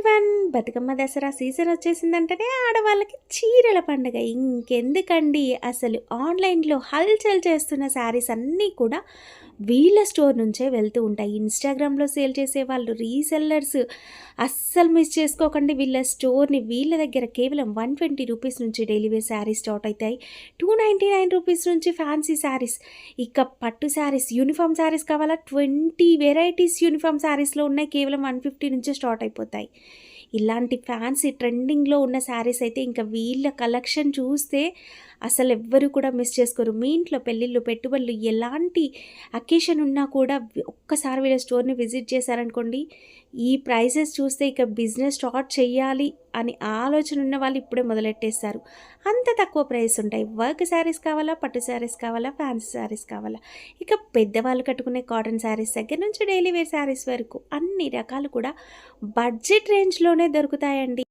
Everyone, Bathukamma Dasara season వచ్చేసిందంటేనే ఆడవాళ్ళకి చీరల పండుగ. ఇంకెందుకండి, అసలు ఆన్లైన్లో హల్చల్ చేస్తున్న శారీస్ అన్నీ కూడా వీళ్ళ స్టోర్ నుంచే వెళ్తూ ఉంటాయి. ఇన్స్టాగ్రామ్లో సేల్ చేసే వాళ్ళు, రీసెల్లర్స్ అస్సలు మిస్ చేసుకోకండి వీళ్ళ స్టోర్ని. వీళ్ళ దగ్గర కేవలం 120 రూపీస్ నుంచి డైలీ వేర్ శారీస్ స్టార్ట్ అవుతాయి. 299 రూపీస్ నుంచి ఫ్యాన్సీ శారీస్, ఇక పట్టు శారీస్, యూనిఫామ్ శారీస్ కావాలా 20 వెరైటీస్ యూనిఫామ్ శారీస్లో ఉన్నాయి. కేవలం 150 నుంచే స్టార్ట్ అయిపోతాయి. ఇలాంటి ఫ్యాన్సీ ట్రెండింగ్లో ఉన్న శారీస్ అయితే ఇంకా వీళ్ళ కలెక్షన్ చూస్తే అసలు ఎవ్వరు కూడా మిస్ చేసుకోరు. మీ ఇంట్లో పెళ్ళిళ్ళు, పెట్టుబడులు, ఎలాంటి అకేషన్ ఉన్నా కూడా ఒక్కసారి వీళ్ళ స్టోర్ని విజిట్ చేశారనుకోండి, ఈ ప్రైసెస్ చూస్తే ఇక బిజినెస్ స్టార్ట్ చేయాలి అని ఆలోచన ఉన్న వాళ్ళు ఇప్పుడే మొదలెట్టేస్తారు. అంత తక్కువ ప్రైస్ ఉంటాయి. వర్క్ శారీస్ కావాలా, పట్టు శారీస్ కావాలా, ఫ్యాన్సీ శారీస్ కావాలా, ఇక పెద్దవాళ్ళు కట్టుకునే కాటన్ శారీస్ దగ్గర నుంచి డైలీ వేర్ శారీస్ వరకు అన్ని రకాలు కూడా బడ్జెట్ రేంజ్లోనే దొరుకుతాయండి.